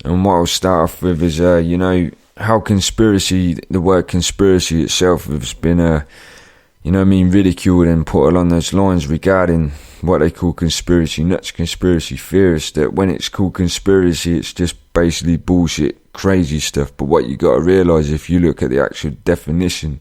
And what I'll start off with is, how the word conspiracy itself has been, ridiculed and put along those lines regarding what they call conspiracy nuts, conspiracy theorists, that when it's called conspiracy, it's just basically bullshit, crazy stuff. But what you got to realise, if you look at the actual definition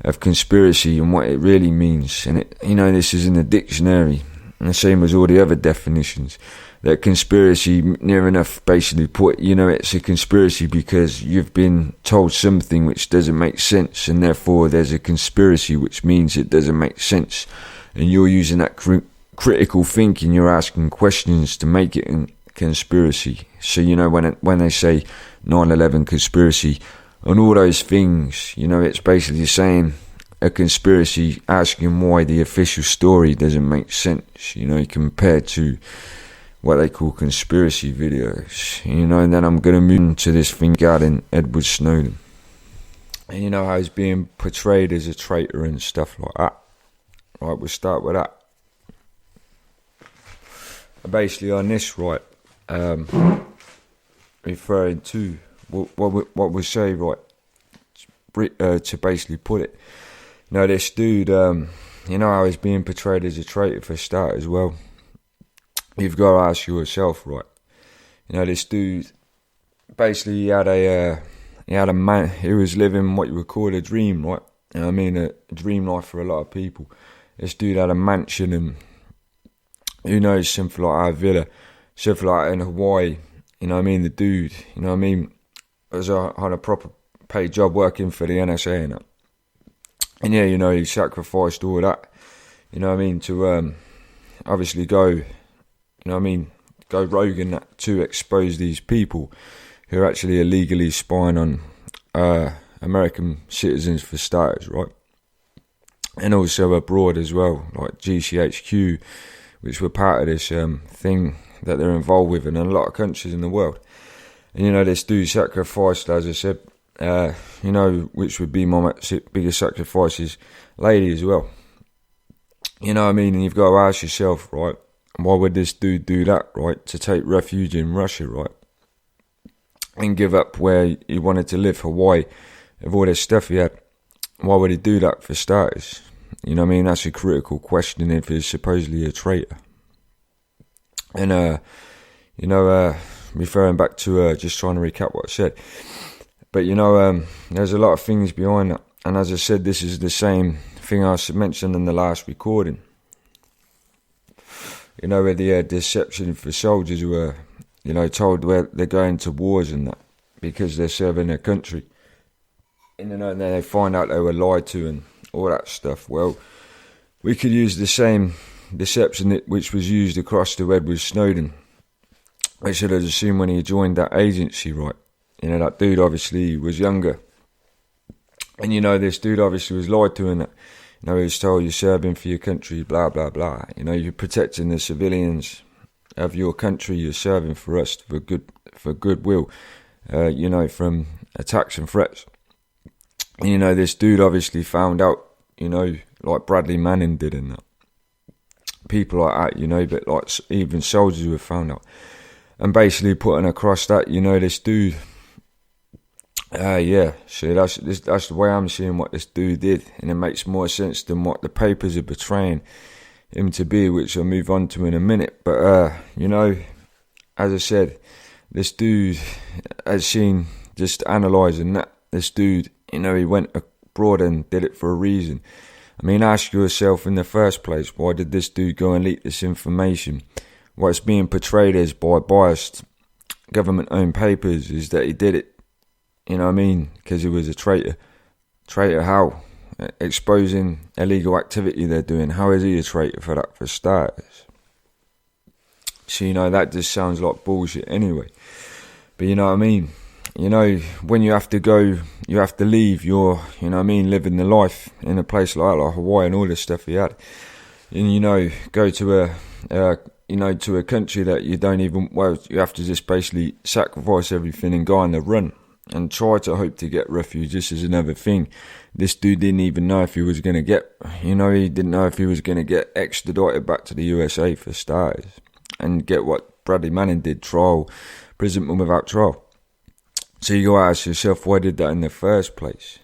of conspiracy and what it really means, and this is in the dictionary, and the same as all the other definitions, that conspiracy, near enough basically put, it's a conspiracy because you've been told something which doesn't make sense, and therefore there's a conspiracy, which means it doesn't make sense, and you're using that critical thinking, you're asking questions to make it a conspiracy. So when they say 9/11 conspiracy and all those things, it's basically saying a conspiracy, asking why the official story doesn't make sense, compared to what they call conspiracy videos, and then I'm going to move into this thing regarding Edward Snowden, and how he's being portrayed as a traitor and stuff like that. Right, we'll start with that. Basically on this, right, referring to what we say, right, to basically put it, this dude, how he's being portrayed as a traitor for start as well. You've got to ask yourself, right, this dude, basically he was living what you would call a dream, right? A dream life for a lot of people. This dude had a mansion and, who knows, something like a villa, something like in Hawaii, the dude, was on a proper paid job working for the NSA and that. And he sacrificed all that, to obviously go rogue in that, to expose these people who are actually illegally spying on American citizens for starters, right? And also abroad as well, like GCHQ, which were part of this thing that they're involved with in a lot of countries in the world. And this dude sacrificed, as I said, which would be my biggest sacrifice is lady as well. And you've got to ask yourself, right, why would this dude do that, right, to take refuge in Russia, right, and give up where he wanted to live, Hawaii, of all this stuff he had? Why would he do that for starters? That's a critical question if he's supposedly a traitor. And, referring back to just trying to recap what I said. But, there's a lot of things behind that. And as I said, this is the same thing I mentioned in the last recording. Where the deception for soldiers who are, told where they're going to wars and that because they're serving their country. And then they find out they were lied to and all that stuff. Well, we could use the same deception which was used across to Edward Snowden. I should have assumed when he joined that agency, right? That dude obviously was younger. And this dude obviously was lied to and that. He was told you're serving for your country, blah, blah, blah. You're protecting the civilians of your country, you're serving for us for goodwill, from attacks and threats. And, this dude obviously found out, like Bradley Manning did and that. People like that, but like even soldiers who have found out. And basically putting across that, this dude, see, that's the way I'm seeing what this dude did. And it makes more sense than what the papers are portraying him to be, which I'll move on to in a minute. But, as I said, this dude, as seen, just analysing that, this dude, he went abroad and did it for a reason. Ask yourself in the first place, why did this dude go and leak this information? What's being portrayed as by biased government-owned papers is that he did it, because he was a traitor. Traitor how? Exposing illegal activity they're doing. How is he a traitor for that, for starters? So, that just sounds like bullshit anyway. But you know what I mean? When you have to go, you have to leave your, living the life in a place like Hawaii and all this stuff he had. And, go to to a country that you don't even, you have to just basically sacrifice everything and go on the run and try to hope to get refuge. This is another thing. This dude didn't even know if he was going to get, he didn't know if he was going to get extradited back to the USA for starters and get what Bradley Manning did, trial imprisonment without trial. So you gotta ask yourself, why did that in the first place?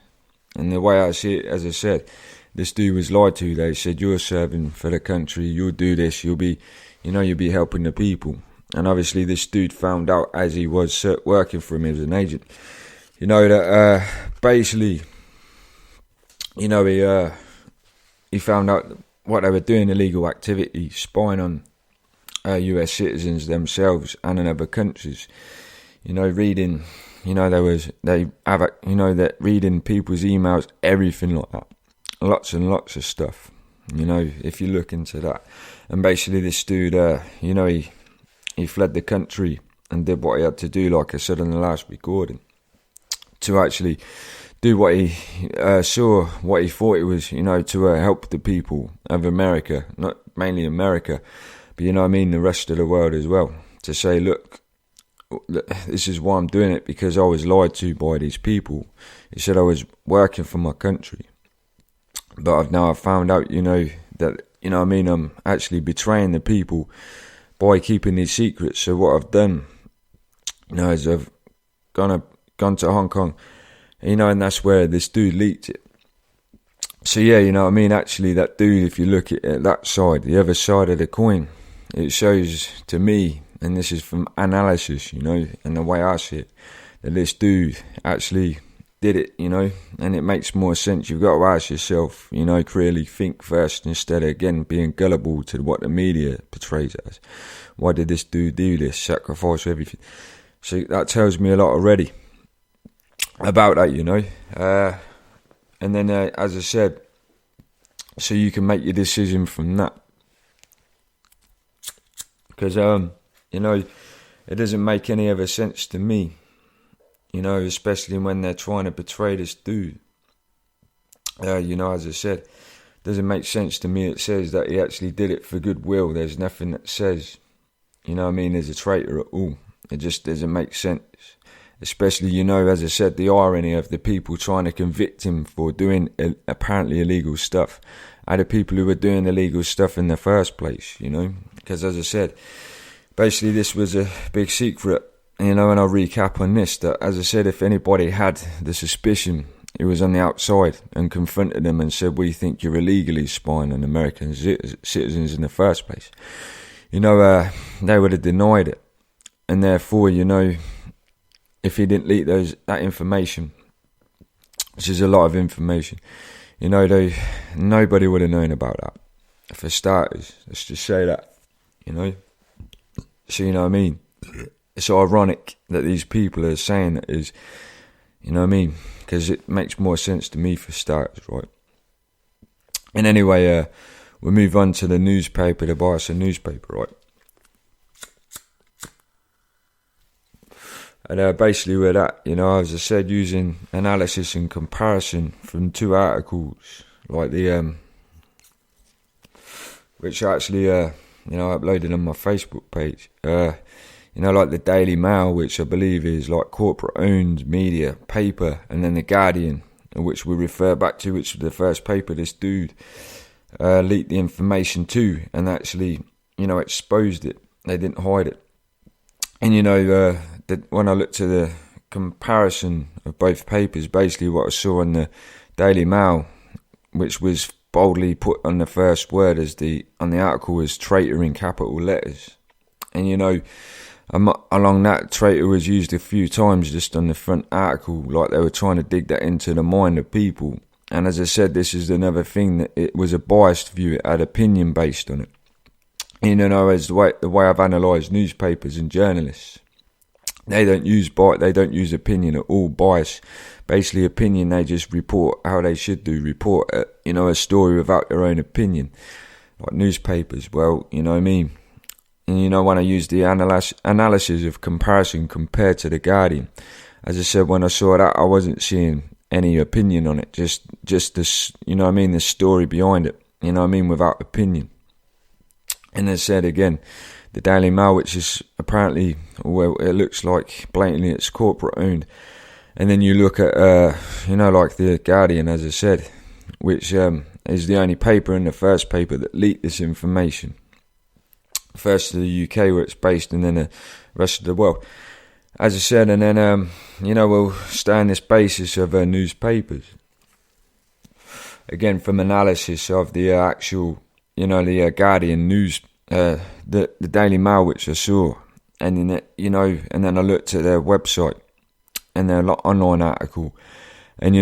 And the way I see it, as I said, this dude was lied to. They said, you're serving for the country, you'll do this, you'll be helping the people. And obviously this dude found out as he was working for him as an agent, that basically, he found out what they were doing, illegal activity, spying on US citizens themselves and in other countries. Reading, that reading people's emails, everything like that. Lots and lots of stuff, if you look into that. And basically this dude, he fled the country and did what he had to do, like I said in the last recording, to actually do what he saw, what he thought it was, to help the people of America, not mainly America, but the rest of the world as well. To say, look, this is why I'm doing it, because I was lied to by these people. He said I was working for my country. But I've found out, that, I'm actually betraying the people by keeping these secrets. So what I've done, is I've gone to Hong Kong, and that's where this dude leaked it. So yeah, actually that dude, if you look at that side, the other side of the coin, it shows to me, and this is from analysis, and the way I see it, that this dude actually did it, and it makes more sense. You've got to ask yourself, clearly think first, instead of, again, being gullible to what the media portrays as. Why did this dude do this? Sacrifice everything. So that tells me a lot already about that, and then, as I said, so you can make your decision from that. Because, it doesn't make any other sense to me, especially when they're trying to betray this dude. As I said, it doesn't make sense to me. It says that he actually did it for goodwill. There's nothing that says, there's a traitor at all. It just doesn't make sense. Especially, as I said, the irony of the people trying to convict him for doing apparently illegal stuff are the people who were doing illegal stuff in the first place, Because, as I said, basically this was a big secret, and I'll recap on this, that, as I said, if anybody had the suspicion, it was on the outside, and confronted them and said, we think you're illegally spying on American citizens in the first place, they would have denied it. And therefore, if he didn't leak that information, which is a lot of information, nobody would have known about that. For starters, let's just say that, So, It's ironic that these people are saying that is, because it makes more sense to me for starters, right? And anyway, we'll move on to the newspaper, to buy us a newspaper, right? And basically with that, as I said, using analysis and comparison from two articles, like the, which actually, I uploaded on my Facebook page, like the Daily Mail, which I believe is like corporate-owned media paper, and then the Guardian, which we refer back to, which was the first paper this dude leaked the information to, and actually, exposed it. They didn't hide it. And, when I looked at the comparison of both papers, basically what I saw in the Daily Mail, which was boldly put on the first word on the article, was traitor in capital letters. And, along that, traitor was used a few times just on the front article, like they were trying to dig that into the mind of people. And as I said, this is another thing, that it was a biased view. It had opinion based on it. As the way I've analysed newspapers and journalists, they don't use opinion at all. Bias, basically opinion. They just report how they should do. Report, a story without their own opinion. Like newspapers, well, you know what I mean. And when I use the analysis of comparison compared to the Guardian, as I said, when I saw that, I wasn't seeing any opinion on it. Just this, the story behind it. Without opinion. And as I said again, the Daily Mail, which is apparently, well, it looks like blatantly it's corporate owned. And then you look at, like the Guardian, as I said, which is the only paper and the first paper that leaked this information. First to the UK, where it's based, and then the rest of the world. as I said, and then, we'll stay on this basis of newspapers. Again, from analysis of the actual, the Guardian news, the Daily Mail, which I saw, and then, and then I looked at their website and their online article, and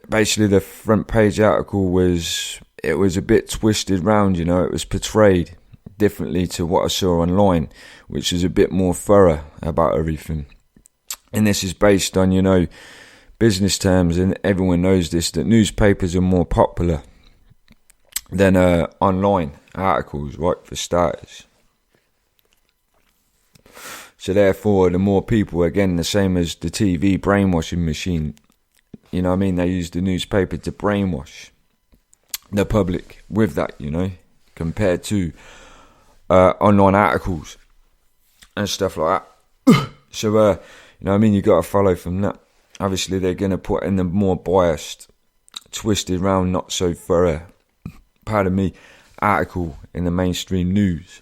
basically the front page article was a bit twisted round. It was portrayed differently to what I saw online, which is a bit more thorough about everything. And this is based on, business terms, and everyone knows this, that newspapers are more popular than online articles, right, for starters. So therefore, the more people, again, the same as the TV brainwashing machine, they use the newspaper to brainwash the public with that, compared to online articles and stuff like that. So, you got to follow from that. Obviously, they're going to put in the more biased, twisted round, not so thorough, article in the mainstream news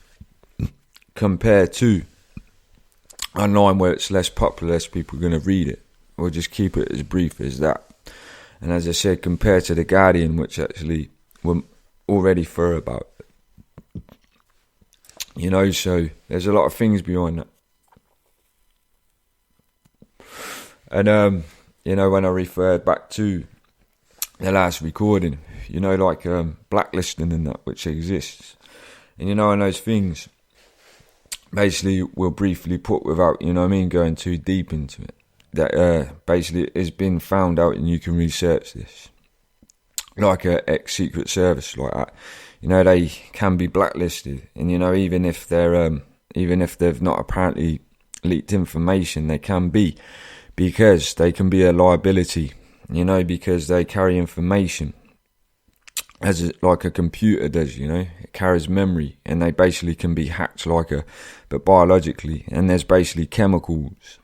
compared to online, where it's less popular, less people are going to read it. We'll just keep it as brief as that. And as I said, compared to the Guardian, which actually were already thorough about it. So there's a lot of things behind that. And, when I referred back to the last recording, blacklisting and that, which exists. And, and those things, basically, we'll briefly put without, going too deep into it. That basically has been found out, and you can research this. Like a ex-Secret Service like that. They can be blacklisted. And, even if they've not apparently leaked information, they can be. Because they can be a liability, because they carry information like a computer does, it carries memory, and they basically can be hacked but biologically, and there's basically chemicals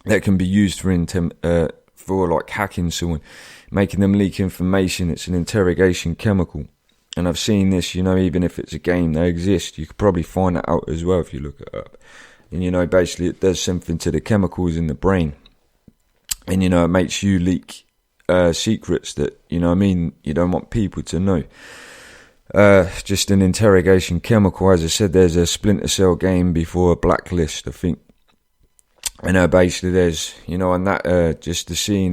that can be used for like hacking someone, making them leak information. It's an interrogation chemical, and I've seen this, even if it's a game, they exist. You could probably find that out as well if you look it up. And, basically it does something to the chemicals in the brain. And, it makes you leak secrets that, you don't want people to know. Just an interrogation chemical. As I said, there's a Splinter Cell game before a Blacklist, I think. And basically there's, on that, just the scene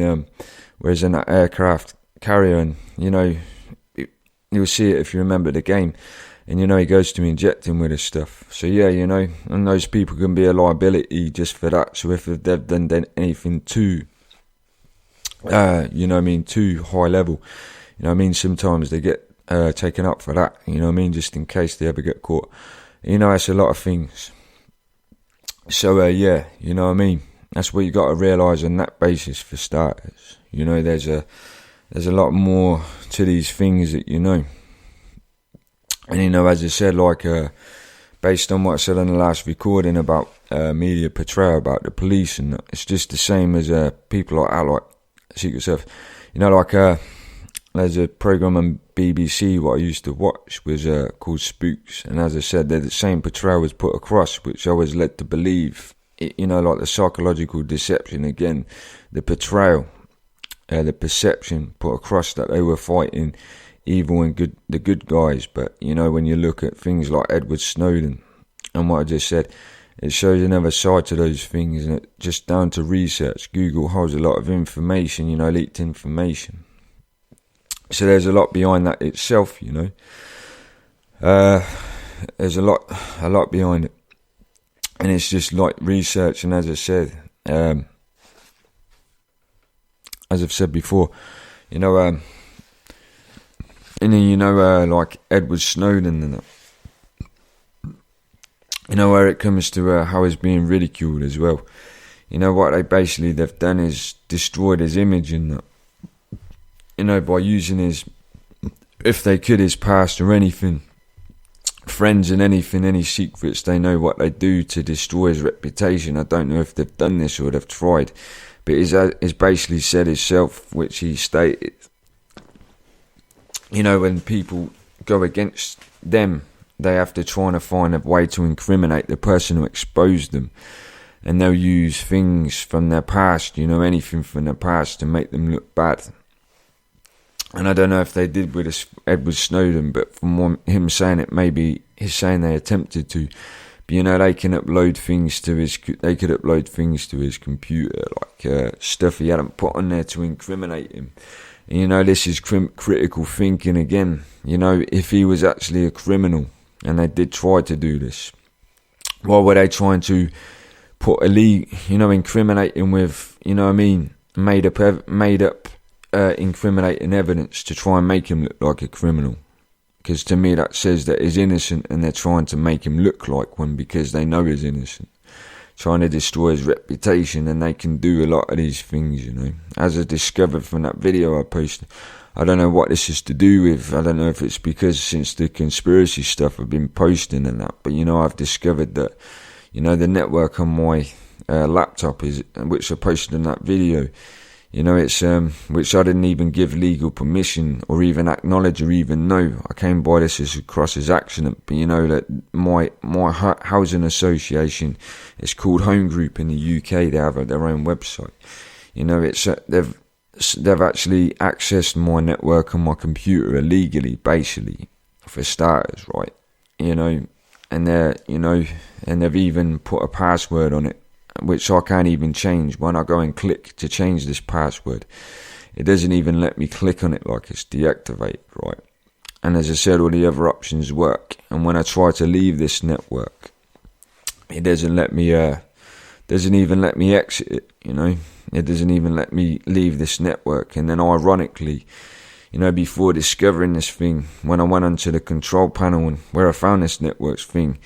where he's in that aircraft carrier, and, you'll see it if you remember the game. And, he goes to inject him with his stuff. So, yeah, and those people can be a liability just for that. So if they've done anything too, too high level, sometimes they get taken up for that, just in case they ever get caught. It's a lot of things. So, that's what you got to realise on that basis for starters. There's a lot more to these things that And, as I said, based on what I said on the last recording about media portrayal about the police, and it's just the same as people like Secret Service. There's a program on BBC, what I used to watch, was called Spooks. And as I said, they're the same portrayal was put across, which I was led to believe, the psychological deception again, the portrayal, the perception put across that they were fighting evil and good, the good guys. But when you look at things like Edward Snowden and what I just said, it shows another side to those things, and it just down to research. Google holds a lot of information, leaked information. So there's a lot behind that itself, there's a lot behind it, and it's just like research. And as I said, as I've said before, and then, like Edward Snowden and that. Where it comes to how he's being ridiculed as well. What they've done is destroyed his image and that. By using his, if they could, his past or anything, friends and anything, any secrets, they know what they do to destroy his reputation. I don't know if they've done this or they've tried, but he's basically said himself, which he stated, when people go against them, they have to try and find a way to incriminate the person who exposed them. and they'll use things from their past, anything from their past to make them look bad. And I don't know if they did with Edward Snowden, but from him saying it, maybe he's saying they attempted to. But they can upload things to his. They could upload things to his computer, like stuff he hadn't put on there to incriminate him. And, this is critical thinking again. If he was actually a criminal and they did try to do this, why were they trying to put incriminate him with, made up incriminating evidence to try and make him look like a criminal? Because to me that says that he's innocent, and they're trying to make him look like one because they know he's innocent, trying to destroy his reputation. And they can do a lot of these things, as I discovered from that video I posted. I don't know what this is to do with. I don't know if it's because since the conspiracy stuff I've been posting and that, but I've discovered that the network on my laptop is, which I posted in that video, it's which I didn't even give legal permission or even acknowledge or even know. I came by this as across as accident, but that my housing association, it's called Home Group in the UK. They have their own website. It's they've actually accessed my network on my computer illegally, basically, for starters, right? And they're and they've even put a password on it, which I can't even change. When I go and click to change this password, it doesn't even let me click on it, like it's deactivated, right? And as I said, all the other options work. And when I try to leave this network, it doesn't let me, doesn't even let me exit it, It doesn't even let me leave this network. And then ironically, before discovering this thing, when I went onto the control panel and where I found this networks thing,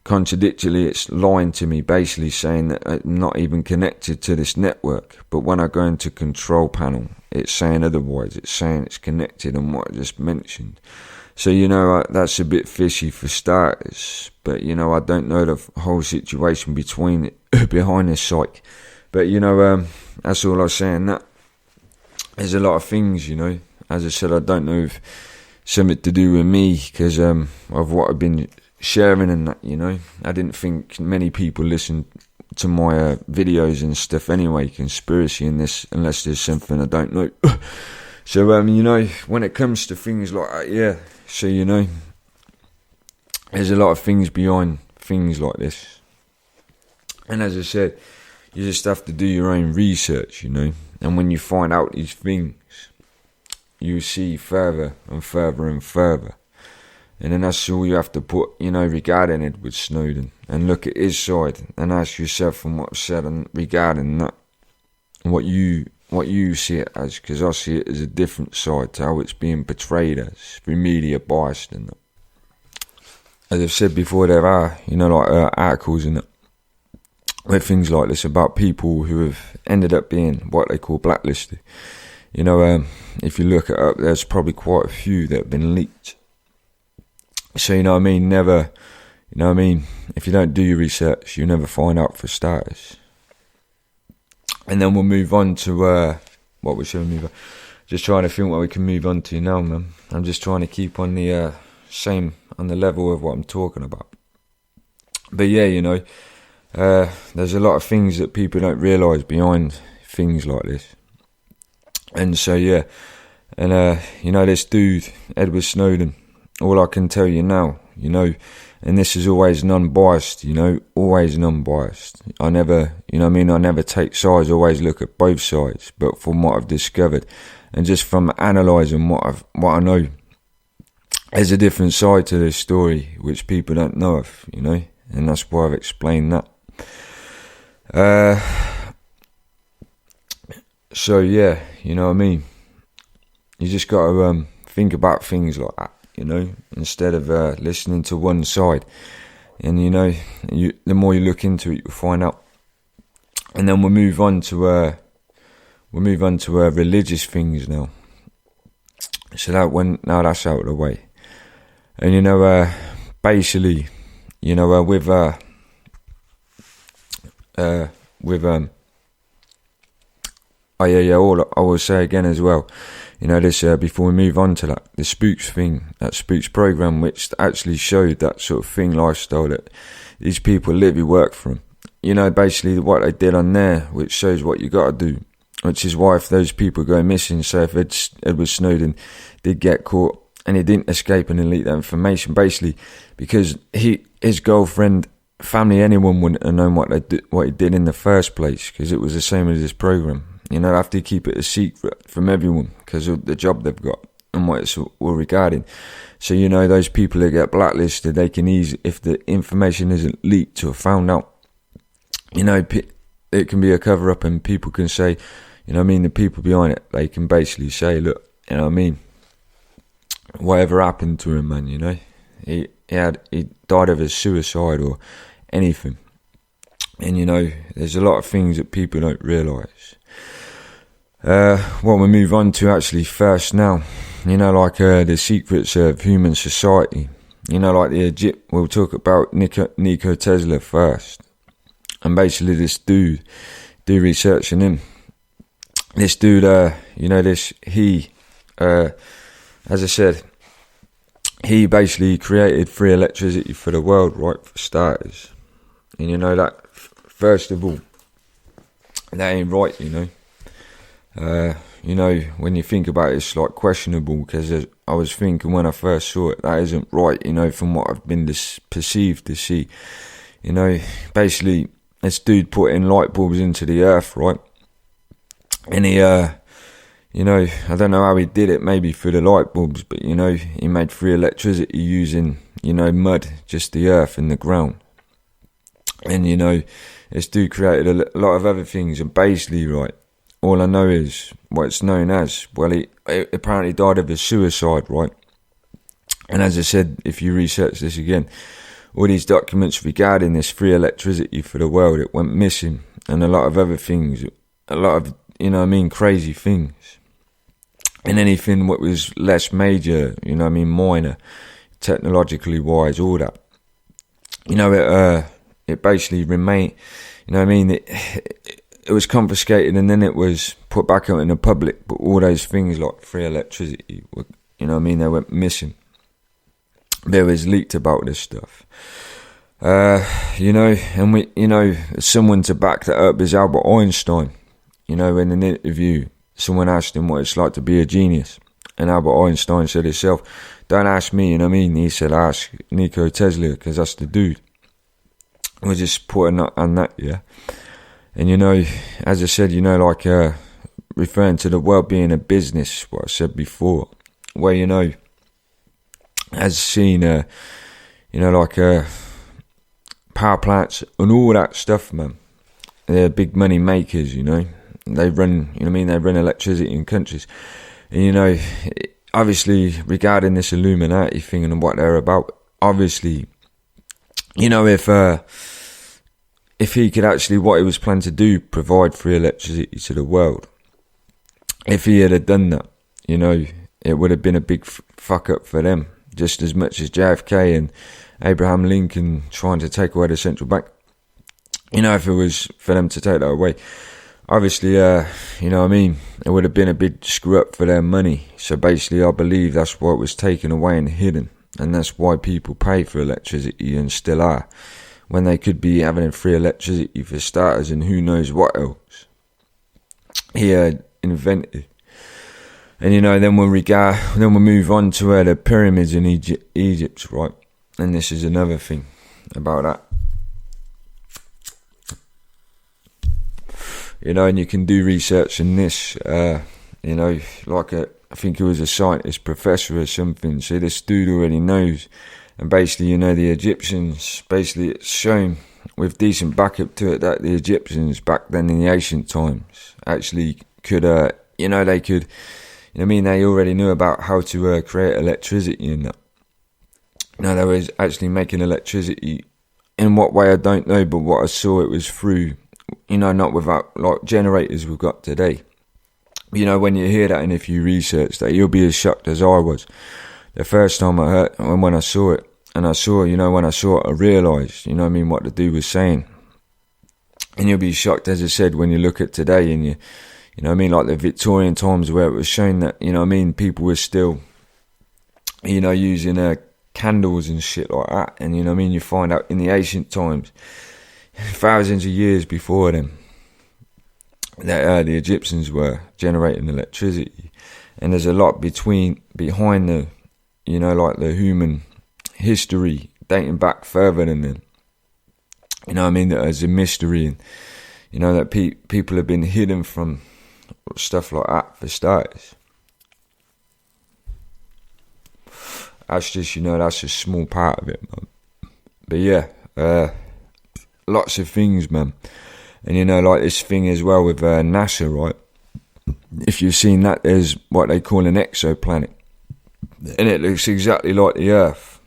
contradictorily, it's lying to me, basically saying that I'm not even connected to this network. But when I go into control panel, it's saying otherwise. It's saying it's connected on what I just mentioned. So, that's a bit fishy for starters. But, I don't know the whole situation behind this site. But, that's all I was saying. That there's a lot of things, As I said, I don't know if something to do with me because of what I've been sharing and that, I didn't think many people listen to my videos and stuff anyway, conspiracy and this, unless there's something I don't know. So, when it comes to things like that, yeah, so, there's a lot of things behind things like this. And as I said, you just have to do your own research, and when you find out these things, you see further and further and further. And then that's all you have to put, regarding Edward Snowden, and look at his side and ask yourself from what I've said and regarding that, what you see it as, because I see it as a different side to how it's being portrayed as, through media biased and that. As I've said before, there are, articles in it with things like this about people who have ended up being what they call blacklisted. If you look it up, there's probably quite a few that have been leaked. So, never, if you don't do your research, you never find out for starters. And then we'll move on to, what we should move on. Just trying to think what we can move on to now, man. I'm just trying to keep on the same, on the level of what I'm talking about. But yeah, there's a lot of things that people don't realise behind things like this. And so, yeah, and, this dude, Edward Snowden, all I can tell you now, and this is always non-biased, always non-biased. I never, I never take sides, always look at both sides. But from what I've discovered, and just from analysing what I know, there's a different side to this story, which people don't know of, and that's why I've explained that. So yeah, you just got to think about things like that, instead of listening to one side. And the more you look into it, you'll find out. And then we'll move on to religious things now. So now that's out of the way. And basically, all I will say again as well, this before we move on to that, the Spooks thing, that Spooks program, which actually showed that sort of thing, lifestyle that these people live, who work for them, basically what they did on there, which shows what you got to do. Which is why if those people go missing, so if Edward Snowden did get caught and he didn't escape and leak that information, basically because his girlfriend, family, anyone wouldn't have known what he did in the first place, because it was the same as this program. They have to keep it a secret from everyone because of the job they've got and what it's all regarding. So those people that get blacklisted, they can easily, if the information isn't leaked or found out, it can be a cover up, and people can say, the people behind it, they can basically say, look, whatever happened to him, man, he died of a suicide or anything. And there's a lot of things that people don't realise. What we move on to actually first now, the secrets of human society, like the Egypt. We'll talk about Nikola Tesla first, and basically this do research on him. This dude, as I said, he basically created free electricity for the world, right, for starters. And that, first of all, that ain't right, when you think about it, it's like questionable, because I was thinking when I first saw it, that isn't right, from what I've been perceived to see. Basically, this dude put in light bulbs into the earth, right? And he, I don't know how he did it, maybe through the light bulbs, but, he made free electricity using, mud, just the earth and the ground. And, this dude created a lot of other things, and basically, right, all I know is what it's known as, well, he apparently died of a suicide, right? And as I said, if you research this again, all these documents regarding this free electricity for the world, it went missing, and a lot of other things, a lot of, crazy things. And anything what was less major, minor, technologically wise, all that. It basically remained, it was confiscated and then it was put back out in the public, but all those things like free electricity, were, they went missing. There was leaked about this stuff. And we, someone to back that up is Albert Einstein. In an interview, someone asked him what it's like to be a genius. And Albert Einstein said himself, don't ask me, He said, ask Nikola Tesla, because that's the dude. We're just putting on that, yeah. And, as I said, referring to the world being a business, what I said before, where, has seen, power plants and all that stuff, man. They're big money makers, They run, they run electricity in countries. And, obviously, regarding this Illuminati thing and what they're about, obviously, if he could actually, what he was planning to do, provide free electricity to the world, if he had done that, it would have been a big fuck up for them, just as much as JFK and Abraham Lincoln trying to take away the central bank. If it was for them to take that away, obviously, it would have been a big screw up for their money. So basically, I believe that's why it was taken away and hidden, and that's why people pay for electricity and still are, when they could be having free electricity for starters and who knows what else he had invented. And then we'll move on to the pyramids in Egypt, right? And this is another thing about that. And you can do research in this, I think it was a scientist, professor or something. So this dude already knows. And basically, the Egyptians, basically it's shown with decent backup to it that the Egyptians back then in the ancient times actually could, they could, they already knew about how to create electricity and that. Now, they was actually making electricity. In what way, I don't know, but what I saw, it was through, not without, like, generators we've got today. When you hear that and if you research that, you'll be as shocked as I was. The first time I heard, and when I saw it, and I saw, when I saw it, I realised, what the dude was saying. And you'll be shocked, as I said, when you look at today and you like the Victorian times where it was shown that, people were still, using candles and shit like that. And, you find out in the ancient times, thousands of years before them, that the Egyptians were generating electricity. And there's a lot behind the, like the human history dating back further than them. That is a mystery, and that people have been hidden from stuff like that for starters. That's just, that's a small part of it, man. But yeah, lots of things, man. And like this thing as well with NASA, right? If you've seen that, there's what they call an exoplanet, and it looks exactly like the Earth.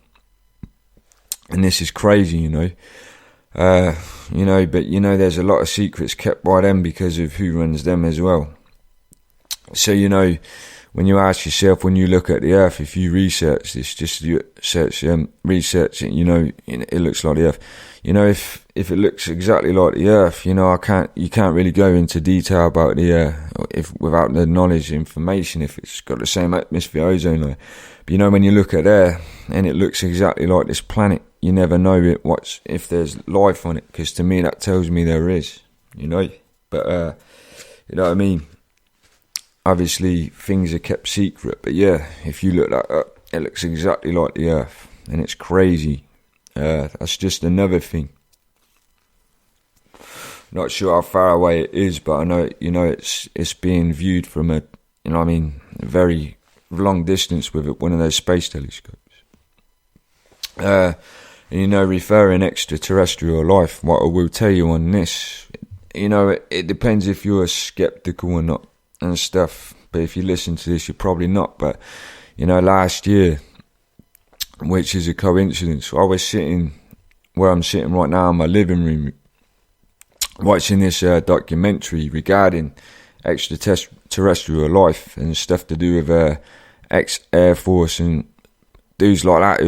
And this is crazy, but there's a lot of secrets kept by them because of who runs them as well. So when you ask yourself, when you look at the Earth, if you research this, just research it, it looks like the Earth. If it looks exactly like the Earth, you can't really go into detail about the without the knowledge, information, if it's got the same atmosphere, ozone layer. But when you look at there and it looks exactly like this planet, you never know if there's life on it, because to me that tells me there is, But you know what I mean? Obviously things are kept secret, but yeah, if you look that up, it looks exactly like the Earth, and it's crazy. That's just another thing. Not sure how far away it is, but I know it's being viewed from a very long distance with one of those space telescopes. Referring extraterrestrial life, what I will tell you on this, it depends if you're skeptical or not and stuff. But if you listen to this, you're probably not. But last year, which is a coincidence, I was sitting where I'm sitting right now in my living room, watching this documentary regarding extraterrestrial life and stuff to do with ex-Air Force and dudes like that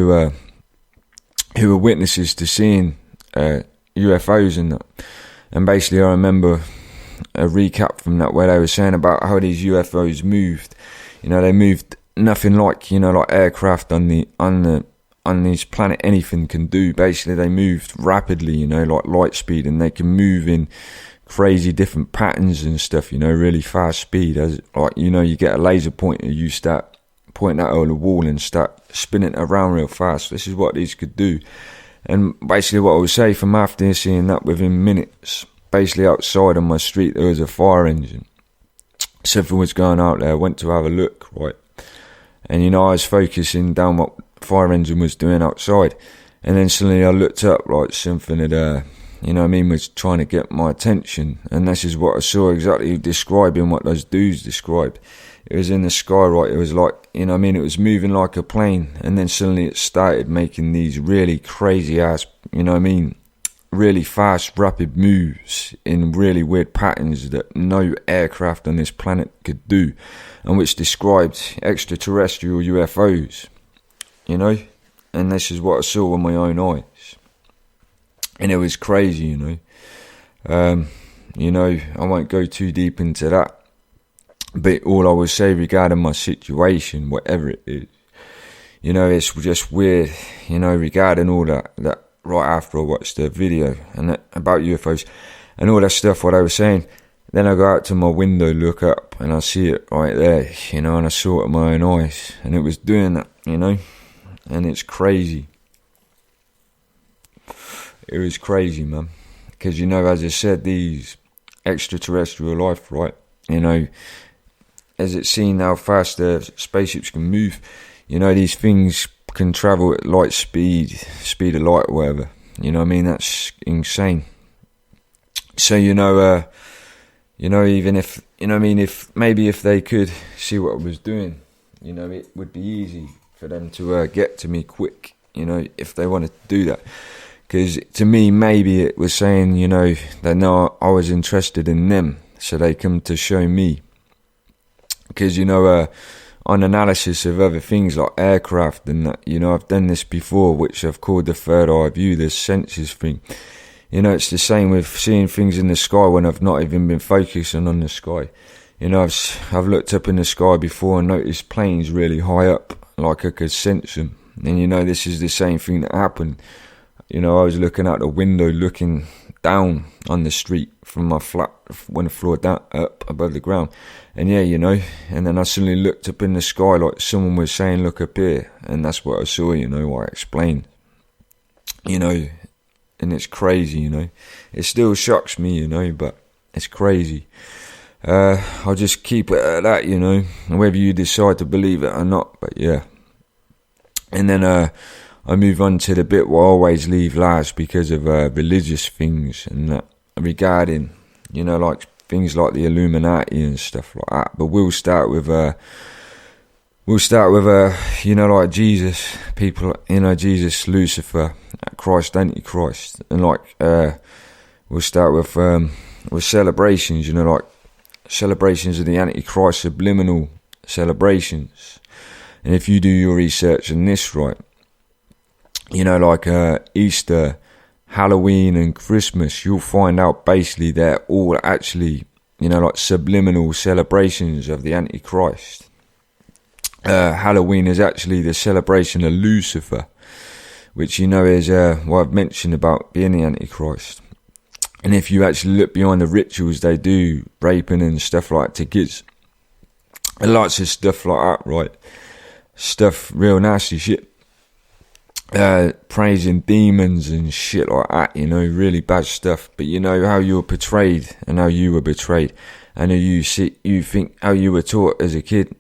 who were witnesses to seeing UFOs and that. And basically I remember a recap from that where they were saying about how these UFOs moved. They moved nothing like like aircraft on this planet anything can do. Basically they moved rapidly, like light speed, and they can move in crazy different patterns and stuff, really fast speed. As like you get a laser pointer, you start pointing that on the wall and start spinning it around real fast. This is what these could do. And basically what I would say, from after seeing that, within minutes, basically outside on my street there was a fire engine. Something was going out there. I went to have a look, right? And I was focusing down what fire engine was doing outside, and then suddenly I looked up, like something that was trying to get my attention. And this is what I saw, exactly describing what those dudes described. It was in the sky, right? It was like, it was moving like a plane, and then suddenly it started making these really crazy ass, really fast, rapid moves in really weird patterns that no aircraft on this planet could do, and which described extraterrestrial UFOs, and this is what I saw with my own eyes, and it was crazy, I won't go too deep into that, but all I will say regarding my situation, whatever it is, it's just weird, regarding all that right after I watched the video and about UFOs and all that stuff, what I was saying. Then I go out to my window, look up, and I see it right there, and I saw it with my own eyes, and it was doing that, and it's crazy. It was crazy, man, because, as I said, these extraterrestrial life, right, as it's seen how fast the spaceships can move, these things can travel at light speed of light or whatever, that's insane. So, even if, if they could see what I was doing, it would be easy for them to get to me quick, if they wanted to do that. Because to me, maybe it was saying, that no, I was interested in them, so they come to show me. Because, on analysis of other things like aircraft and that, I've done this before, which I've called the third eye view, the senses thing. It's the same with seeing things in the sky when I've not even been focusing on the sky. I've looked up in the sky before and noticed planes really high up, like I could sense them. And this is the same thing that happened. I was looking out the window, looking down on the street from my flat, one floor down, up above the ground. And yeah, you know, and then I suddenly looked up in the sky like someone was saying, look up here. And that's what I saw, you know, what I explained. You know, and it's crazy, you know. It still shocks me, you know, but it's crazy. I'll just keep it at that, you know, whether you decide to believe it or not, but yeah. And then I move on to the bit where I always leave last because of religious things and that regarding, you know, like things like the Illuminati and stuff like that. But we'll start with you know, like Jesus, people, you know, Jesus, Lucifer, Christ, Antichrist, and like we'll start with celebrations, you know, like celebrations of the Antichrist, subliminal celebrations. And if you do your research on this, right, you know, like Easter, Halloween and Christmas, you'll find out basically they're all actually, you know, like subliminal celebrations of the Antichrist. Halloween is actually the celebration of Lucifer, which, you know, is what I've mentioned about being the Antichrist. And if you actually look behind the rituals they do, raping and stuff like that to kids, and lots of stuff like that, right? Stuff, real nasty shit. Praising demons and shit like that, you know, really bad stuff. But you know how you were portrayed and how you were betrayed, and how you think how you were taught as a kid,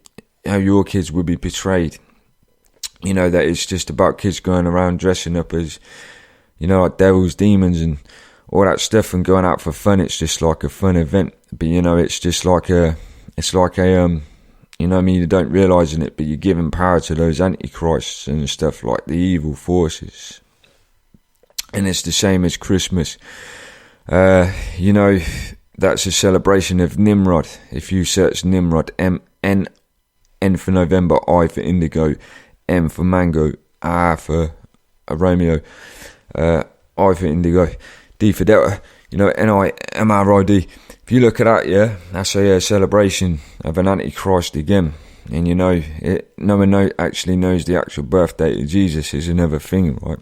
how your kids would be portrayed. You know, that it's just about kids going around dressing up as, you know, like devils, demons and all that stuff and going out for fun. It's just like a fun event. But you know, it's just like a you know what I mean, you don't realise it, but you're giving power to those antichrists and stuff, like the evil forces. And it's the same as Christmas. You know, that's a celebration of Nimrod. If you search Nimrod, N for November, I for Indigo, M for Mango, R for Romeo, I for Indigo, D for Delta, you know, NIMRID. If you look at that, yeah, that's a celebration of an Antichrist again. And you know, no one actually knows the actual birth date of Jesus is another thing, right?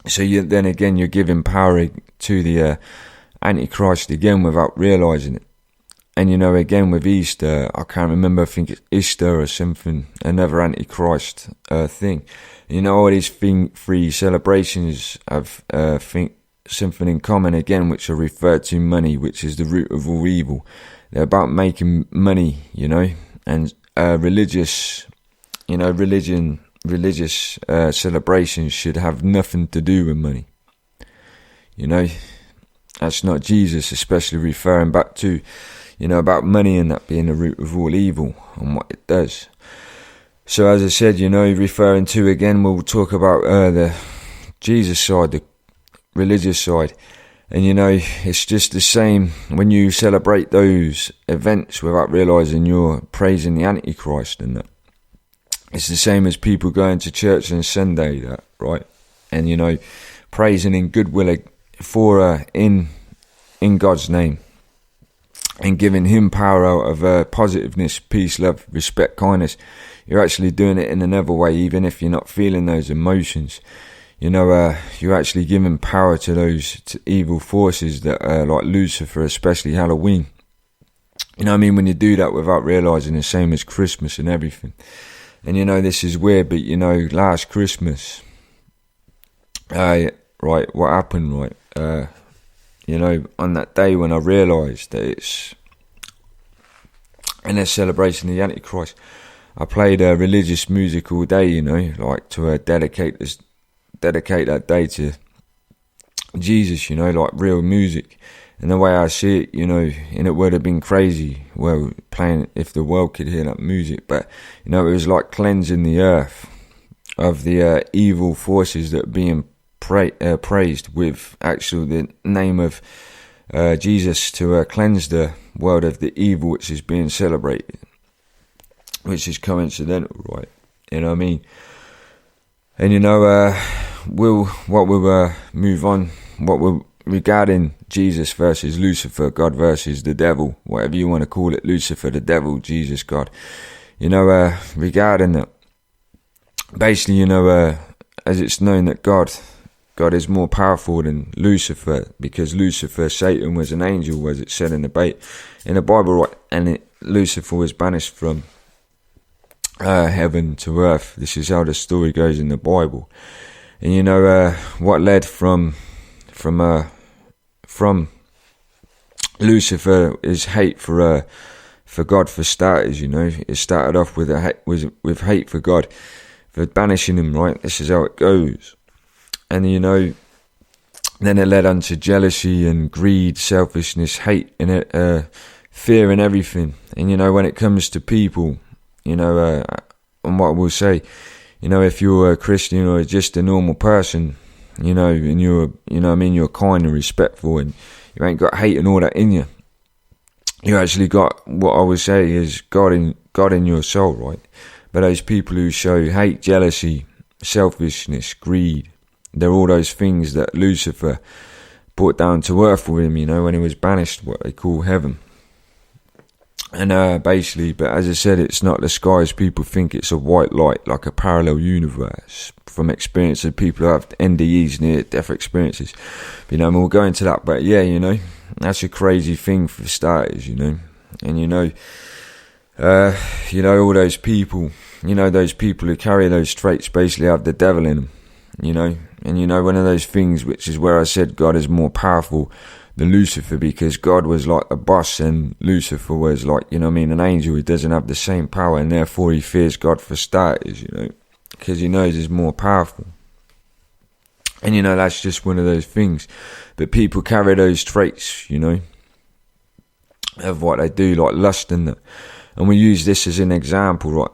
So then again, you're giving power to the Antichrist again without realising it. And you know, again with Easter, I can't remember, I think it's Easter or something, another Antichrist thing. You know, all these three celebrations have something in common again, which are referred to money, which is the root of all evil. They're about making money, you know, and religious celebrations should have nothing to do with money. You know, that's not Jesus, especially referring back to, you know, about money and that being the root of all evil and what it does. So as I said, you know, referring to again, we'll talk about the Jesus side, the religious side. And you know, it's just the same when you celebrate those events without realising you're praising the Antichrist and that. It's the same as people going to church on Sunday, that, right? And you know, praising in goodwill for in God's name, and giving him power out of positiveness, peace, love, respect, kindness. You're actually doing it in another way, even if you're not feeling those emotions. You know, you're actually giving power to those evil forces that are like Lucifer, especially Halloween. You know what I mean? When you do that without realising, the same as Christmas and everything. And you know, this is weird, but you know, last Christmas, right, what happened, right? You know, on that day when I realised that it's in a celebration of the Antichrist, I played religious music all day, you know, like to dedicate that day to Jesus, you know, like real music. And the way I see it, you know, and it would have been crazy, well, playing if the world could hear that music, but, you know, it was like cleansing the earth of the evil forces that are being praised with actually the name of Jesus to cleanse the world of the evil which is being celebrated, which is coincidental, right? You know what I mean? And you know, we'll move on, regarding Jesus versus Lucifer, God versus the devil, whatever you want to call it, Lucifer, the devil, Jesus, God. You know, regarding that, basically, you know, as it's known that God God is more powerful than Lucifer, because Lucifer, Satan, was an angel, as it said in the Bible, right? And Lucifer was banished from heaven to earth. This is how the story goes in the Bible. And you know what led from Lucifer is hate for God, for starters. You know, it started off with with hate for God, for banishing him, right? This is how it goes. And you know, then it led on to jealousy and greed, selfishness, hate, and fear and everything. And you know, when it comes to people, you know, and what we'll say, you know, if you're a Christian or just a normal person, you know, and you're kind and respectful, and you ain't got hate and all that in you, you actually got what I would say is God in your soul, right? But those people who show hate, jealousy, selfishness, greed, they're all those things that Lucifer brought down to earth with him, you know, when he was banished, what they call heaven. And basically, but as I said, it's not the sky as people think. It's a white light, like a parallel universe, from experience of people who have NDEs, near-death experiences. You know, and we'll go into that. But yeah, you know, that's a crazy thing for starters, you know. And you know, all those people, you know, those people who carry those traits basically have the devil in them, you know. And you know, one of those things, which is where I said God is more powerful than Lucifer, because God was like a boss and Lucifer was like, you know what I mean, an angel who doesn't have the same power, and therefore he fears God for starters, you know, because he knows he's more powerful. And you know, that's just one of those things. But people carry those traits, you know, of what they do, like lust and that. And we use this as an example, right,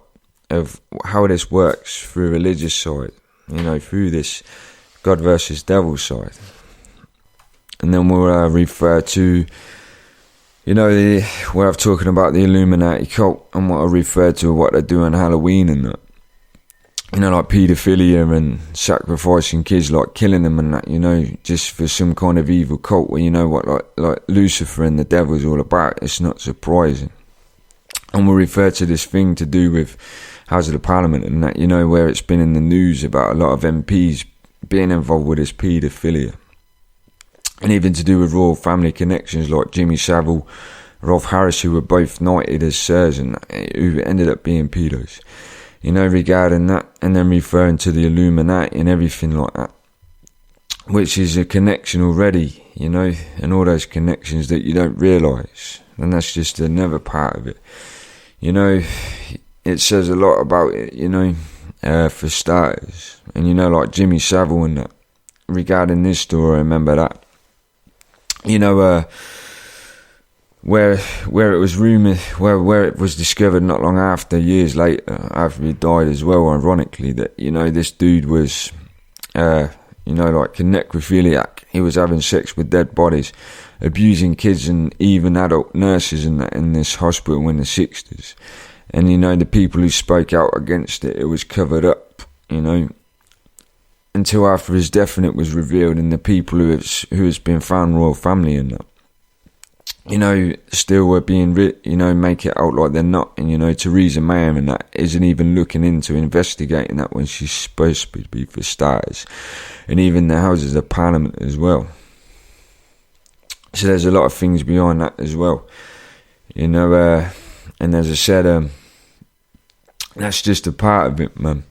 of how this works through a religious side, you know, through this God versus devil side. And then we'll refer to, you know, where I'm talking about the Illuminati cult, and what I refer to what they do on Halloween and that. You know, like paedophilia and sacrificing kids, like killing them and that, you know, just for some kind of evil cult where you know what like Lucifer and the devil is all about. It's not surprising. And we'll refer to this thing to do with House of the Parliament and that, you know, where it's been in the news about a lot of MPs being involved with this paedophilia. And even to do with royal family connections like Jimmy Savile, Rolf Harris, who were both knighted as sirs and who ended up being pedos. You know, regarding that, and then referring to the Illuminati and everything like that, which is a connection already, you know, and all those connections that you don't realise. And that's just another part of it. You know, it says a lot about it, you know, for starters. And you know, like Jimmy Savile and that, regarding this story, I remember that. You know, where it was rumoured, where it was discovered not long after, years later, after he died as well, ironically, that, you know, this dude was, you know, like a necrophiliac. He was having sex with dead bodies, abusing kids and even adult nurses in this hospital in the 60s. And, you know, the people who spoke out against it, it was covered up, you know, until after his death, and it was revealed, and the people who has been found royal family and that, you know, still were being, you know, make it out like they're not. And, you know, Theresa May and that isn't even looking into investigating that when she's supposed to be, for starters. And even the Houses of Parliament as well. So there's a lot of things behind that as well. You know, and as I said, that's just a part of it, man.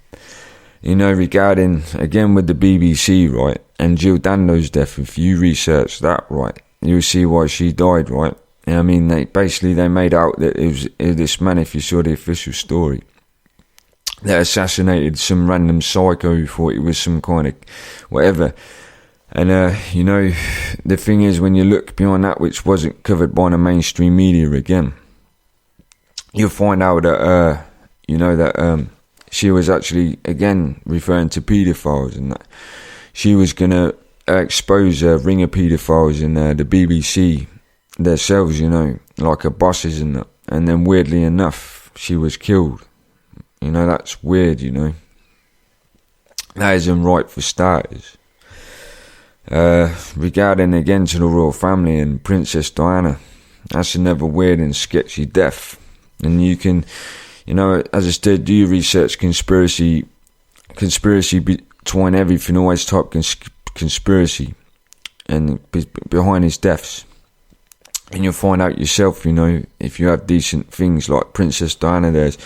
You know, regarding, again, with the BBC, right, and Jill Dando's death, if you research that, right, you'll see why she died, right? And I mean, they made out that it was this man, if you saw the official story, that assassinated some random psycho who thought he was some kind of whatever. And, you know, the thing is, when you look beyond that, which wasn't covered by the mainstream media again, you'll find out that, you know, that she was actually, again, referring to paedophiles, and that she was going to expose a ring of paedophiles in the BBC themselves, you know, like her bosses and that. And then, weirdly enough, she was killed. You know, that's weird, you know. That isn't right for starters. Regarding, again, to the royal family and Princess Diana, that's another weird and sketchy death. And you can, you know, as I said, do your research, conspiracy between everything, always type conspiracy and behind his deaths. And you'll find out yourself, you know, if you have decent things like Princess Diana. There's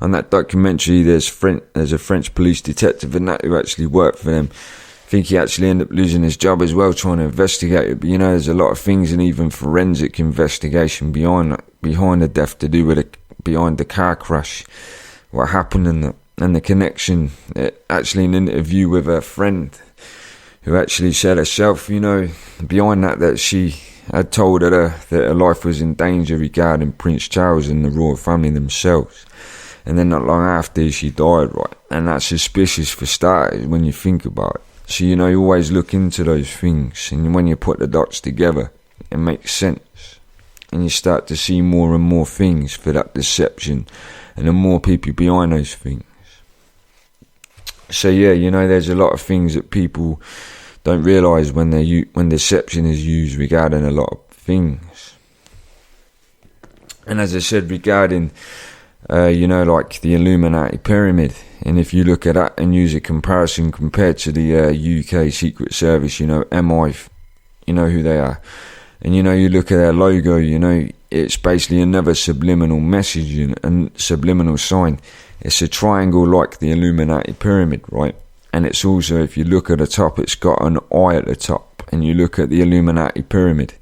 on that documentary, there's a French police detective and that who actually worked for them. I think he actually ended up losing his job as well trying to investigate it. But you know, there's a lot of things, and even forensic investigation behind the death to do with behind the car crash, what happened, and the connection. Actually, an interview with a friend who actually said herself, you know, behind that she had told her that her life was in danger regarding Prince Charles and the royal family themselves. And then not long after, she died, right? And that's suspicious for starters when you think about it. So, you know, you always look into those things, and when you put the dots together, it makes sense. And you start to see more and more things for that deception, and the more people behind those things. So, yeah, you know, there's a lot of things that people don't realise when deception is used regarding a lot of things. And as I said, regarding, you know, like the Illuminati pyramid, and if you look at that and use a comparison compared to the UK Secret Service, you know, MI, you know who they are. And, you know, you look at their logo, you know, it's basically another subliminal message and subliminal sign. It's a triangle like the Illuminati pyramid, right? And it's also, if you look at the top, it's got an eye at the top. And you look at the Illuminati pyramid,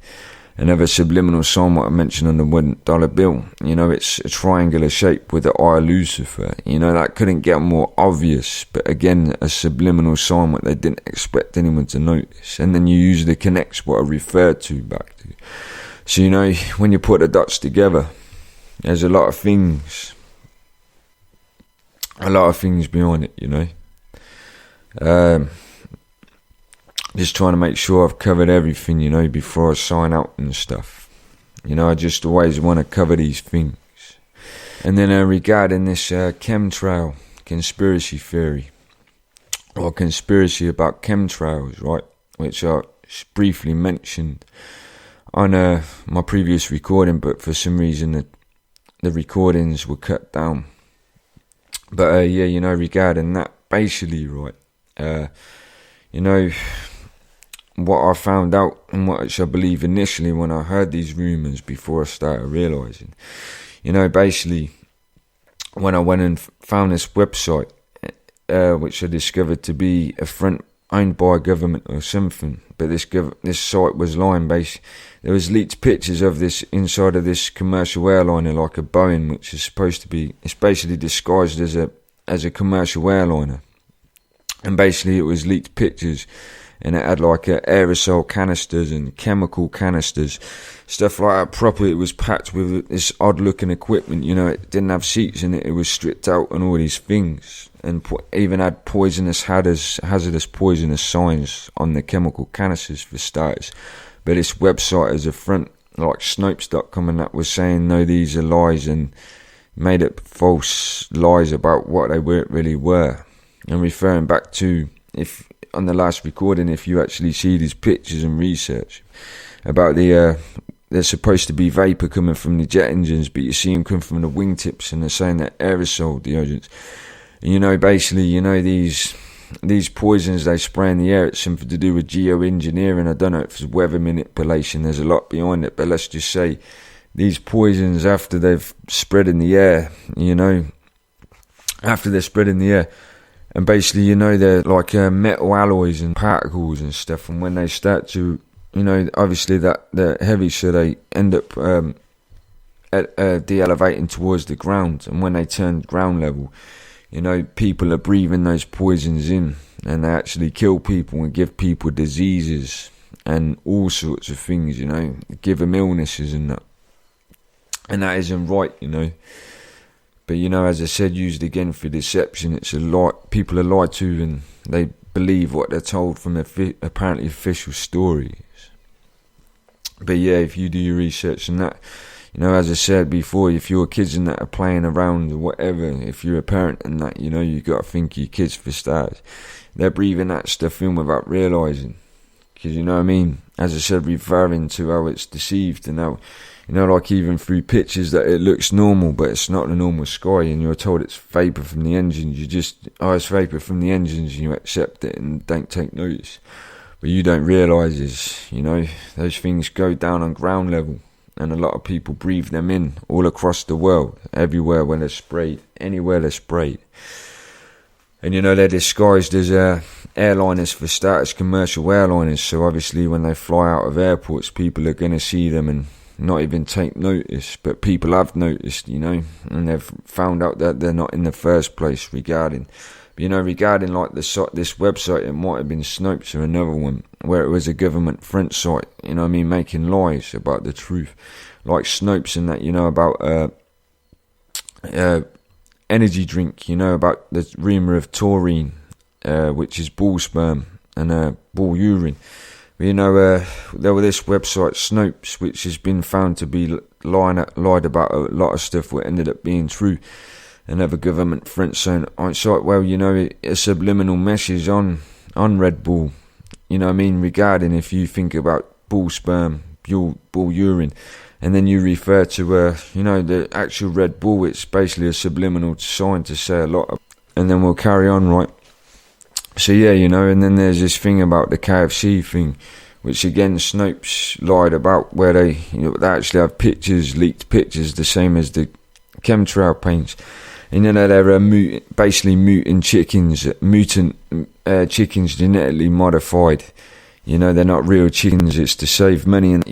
another subliminal sign, what I mentioned on the $1 bill. You know, it's a triangular shape with the eye of Lucifer. You know, that couldn't get more obvious. But again, a subliminal sign, what they didn't expect anyone to notice. And then you usually connect what I referred to back to. So, you know, when you put the dots together, there's a lot of things behind it, you know. Just trying to make sure I've covered everything, you know, before I sign out and stuff. You know, I just always want to cover these things. And then regarding this chemtrail conspiracy theory, or conspiracy about chemtrails, right, which I briefly mentioned on my previous recording, but for some reason the recordings were cut down. But yeah, you know, regarding that, basically, right, you know, what I found out and what I believe initially when I heard these rumours before I started realising, you know, basically when I went and found this website, which I discovered to be a front owned by a government or something, but this site was lying based. There was leaked pictures of this inside of this commercial airliner, like a Boeing, which is supposed to be, it's basically disguised as a commercial airliner. And basically it was leaked pictures, and it had like aerosol canisters and chemical canisters, stuff like that. Properly, it was packed with this odd looking equipment, you know, it didn't have seats in it, it was stripped out and all these things, and even had hazardous poisonous signs on the chemical canisters for starters. But this website as a front, like Snopes.com, and that was saying no, these are lies, and made up false lies about what they really were. And referring back to, if on the last recording, if you actually see these pictures and research about there's supposed to be vapour coming from the jet engines, but you see them come from the wingtips, and they're saying that aerosol deodorants. And you know, basically, you know, these poisons they spray in the air, it's something to do with geoengineering. I don't know if it's weather manipulation, there's a lot behind it, but let's just say these poisons, after they've spread in the air, you know, after they're spread in the air, and basically, you know, they're like metal alloys and particles and stuff. And when they start to, you know, obviously that they're heavy, so they end up de-elevating towards the ground. And when they turn ground level, you know, people are breathing those poisons in, and they actually kill people and give people diseases and all sorts of things, you know, give them illnesses and that. And that isn't right, you know. But, you know, as I said, used again for deception. It's a lie. People are lied to, and they believe what they're told from apparently official stories. But yeah, if you do your research and that, you know, as I said before, if your kids and that are playing around or whatever, if you're a parent and that, you know, you got to think of your kids for starters. They're breathing that stuff in without realising. Because, you know what I mean, as I said, referring to how it's deceived and how, you know, like even through pictures that it looks normal, but it's not the normal sky, and you're told it's vapour from the engines. You just, it's vapour from the engines, and you accept it and don't take notice. what you don't realise is, those things go down on ground level, and a lot of people breathe them in all across the world, everywhere when they're sprayed, anywhere they're sprayed. And they're disguised as airliners for starters, commercial airliners, so obviously when they fly out of airports, people are going to see them and not even take notice, but people have noticed, and they've found out that they're not in the first place regarding like this website. It might have been Snopes or another one where it was a government French site, making lies about the truth, like Snopes and that, about energy drink, about the rumour of taurine, which is bull sperm and bull urine. There were this website Snopes, which has been found to be lied about a lot of stuff what ended up being true. Another government French site, a subliminal message on Red Bull, regarding if you think about bull sperm, bull urine, and then you refer to, the actual Red Bull, it's basically a subliminal sign to say a lot. And then we'll carry on, right? So yeah, and then there's this thing about the KFC thing, which again Snopes lied about, where they actually have leaked pictures, the same as the chemtrail paints. And they're mutant chickens, genetically modified. They're not real chickens, it's to save money, and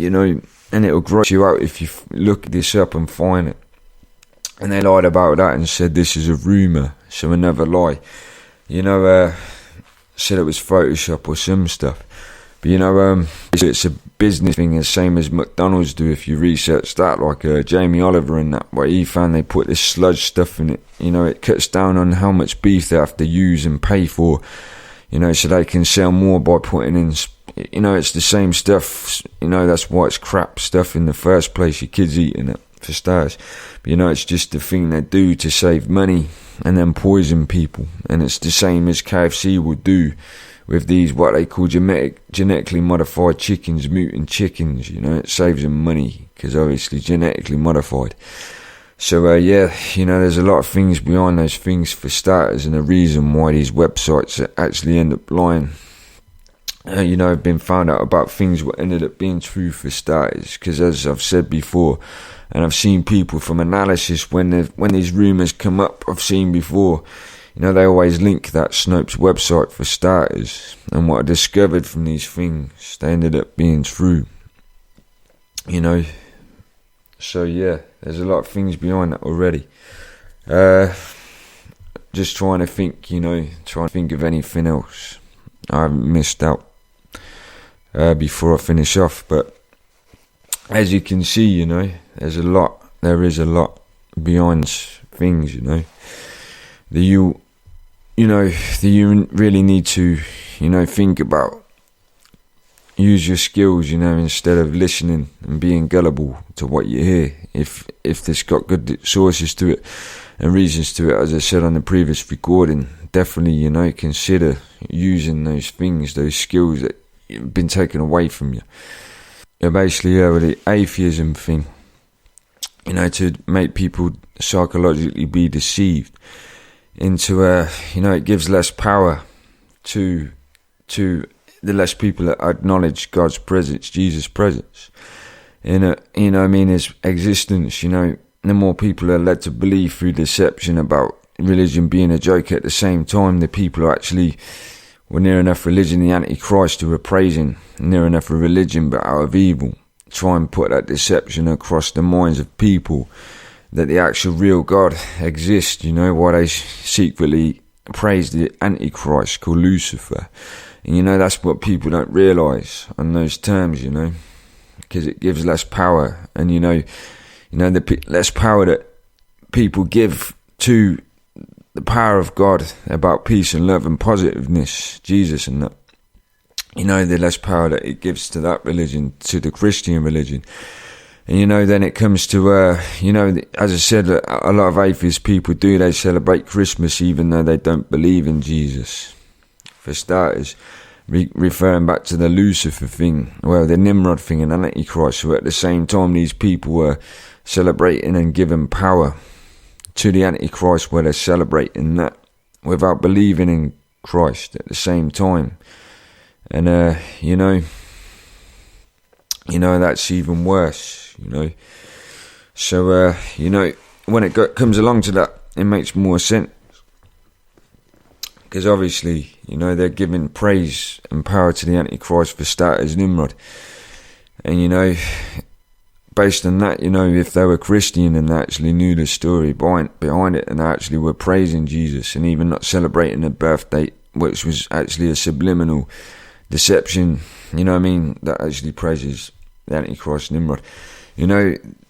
and it'll gross you out if you look this up and find it. And they lied about that and said this is a rumour, so another lie. Said it was Photoshop or some stuff. But it's a business thing, the same as McDonald's do. If you research that, like Jamie Oliver and that, where he found they put this sludge stuff in it. It cuts down on how much beef they have to use and pay for, so they can sell more by putting in, it's the same stuff. That's why it's crap stuff in the first place. Your kids eating it for stars. But it's just the thing they do to save money and then poison people. And it's the same as KFC will do with these, what they call genetically modified chickens, mutant chickens. It saves them money because obviously genetically modified. So there's a lot of things behind those things for starters, and the reason why these websites actually end up lying. Have been found out about things what ended up being true for starters, because as I've said before, and I've seen people from analysis when these rumours come up, I've seen before, they always link that Snopes website for starters, and what I discovered from these things, they ended up being true. So yeah, there's a lot of things behind that already. Just trying to think, of anything else I haven't missed out before I finish off. But as you can see, there is a lot behind things, that you really need to, think about. Use your skills, instead of listening and being gullible to what you hear. If it's got good sources to it and reasons to it, as I said on the previous recording, definitely, consider using those things, those skills that have been taken away from you. Basically, with the atheism thing, to make people psychologically be deceived into, it gives less power to the less people that acknowledge God's presence, Jesus' presence, his existence, the more people are led to believe through deception about religion being a joke. At the same time, the people who actually were near enough religion, the Antichrist, who were praising near enough of religion but out of evil, try and put that deception across the minds of people that the actual real God exists, while they secretly praise the Antichrist called Lucifer. And that's what people don't realise on those terms, because it gives less power. And the less power that people give to the power of God about peace and love and positiveness, Jesus and that, the less power that it gives to that religion, to the Christian religion. And then it comes to as I said, a lot of atheist people they celebrate Christmas even though they don't believe in Jesus. For starters, referring back to the Lucifer thing, the Nimrod thing and Antichrist, who at the same time these people were celebrating and giving power to the Antichrist, where they're celebrating that without believing in Christ at the same time. And that's even worse, So when it comes along to that, it makes more sense, because obviously they're giving praise and power to the Antichrist for starters, Nimrod. And based on that, if they were Christian and they actually knew the story behind it, and they actually were praising Jesus and even not celebrating a birth date, which was actually a subliminal deception, that actually praises the Antichrist, Nimrod,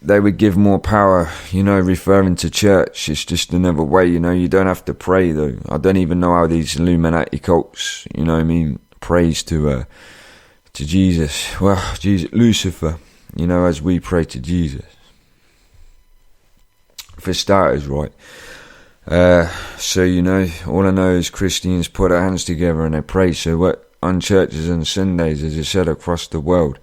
they would give more power, referring to church. It's just another way, you don't have to pray, though. I don't even know how these Illuminati cults, praise to Jesus. Well, Jesus, Lucifer, as we pray to Jesus. For starters, right? So, all I know is Christians put their hands together and they pray. So what, on churches on Sundays, as I said, across the world,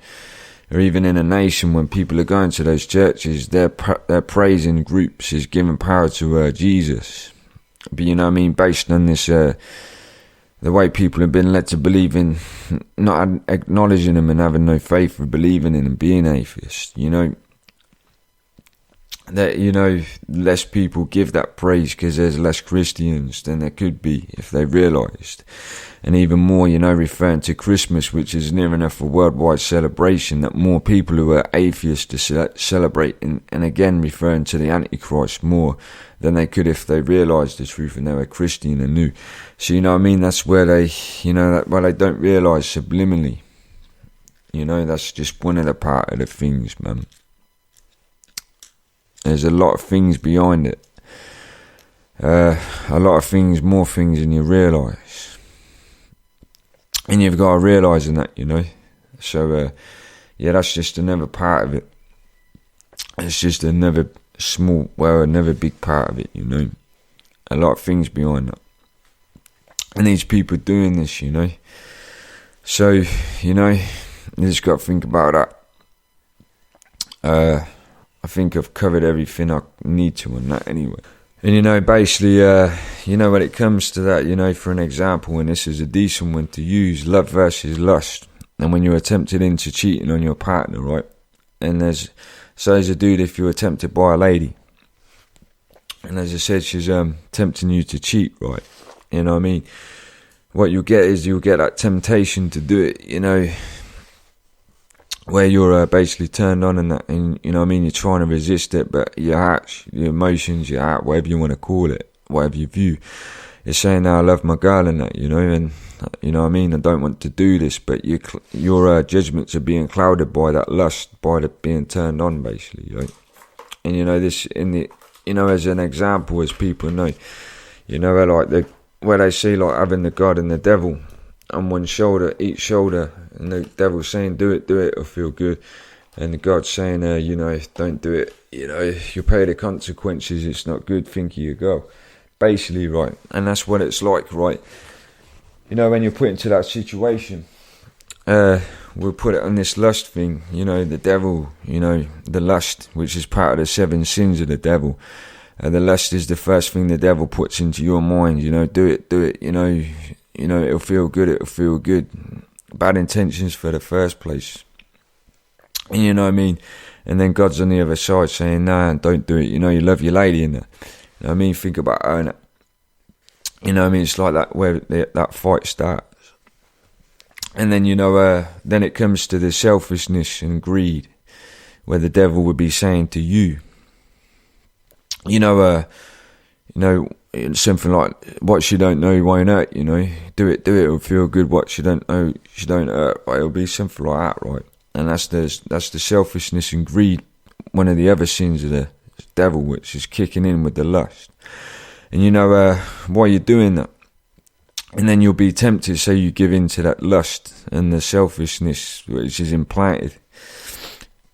or even in a nation, when people are going to those churches, their praising groups is giving power to Jesus. But based on this, the way people have been led to believe in, not acknowledging him and having no faith, or believing in him, being atheists, that less people give that praise because there's less Christians than there could be if they realised. And even more, referring to Christmas, which is near enough a worldwide celebration, that more people who are atheists to celebrate, and again referring to the Antichrist more than they could if they realised the truth and they were Christian and knew. So that's where they they don't realise subliminally. That's just one of the part of the things, man. There's a lot of things behind it. A lot of things, more things than you realise. And you've got to realise that, So, that's just another part of it. It's just another another big part of it, A lot of things behind that. And these people doing this, So, you just got to think about that. I think I've covered everything I need to on that anyway. And basically, when it comes to that, for an example, and this is a decent one to use, love versus lust. And when you're tempted into cheating on your partner, right? And as a dude, if you're tempted by a lady, and as I said, she's tempting you to cheat, right? What you'll get that temptation to do it, where you're basically turned on and that, and you're trying to resist it, but your heart, your emotions, your heart, whatever you want to call it, whatever you view, is saying, "No, I love my girl," and that, and I don't want to do this, but your judgments are being clouded by that lust, by the being turned on, basically, right? And this in the, as an example, as people know, where they see like having the God and the devil on one shoulder, each shoulder, and the devil's saying, do it, it'll feel good, and the God's saying, don't do it, you'll pay the consequences, it's not good, think of your girl, basically, right? And that's what it's like, right? When you're put into that situation, we'll put it on this lust thing, the devil, the lust, which is part of the 7 sins of the devil. The lust is the first thing the devil puts into your mind, do it, it'll feel good, bad intentions for the first place. And and then God's on the other side saying, nah, don't do it, you love your lady in there. Think about her, innit? It's like that, where that fight starts. And then, then it comes to the selfishness and greed, where the devil would be saying to you, something like, what she don't know won't hurt, do it, it'll feel good, what she don't know, she don't hurt, right? It'll be something like that, right? And that's the selfishness and greed, one of the other sins of the devil, which is kicking in with the lust. And while you're doing that, and then you'll be tempted, so you give in to that lust and the selfishness which is implanted,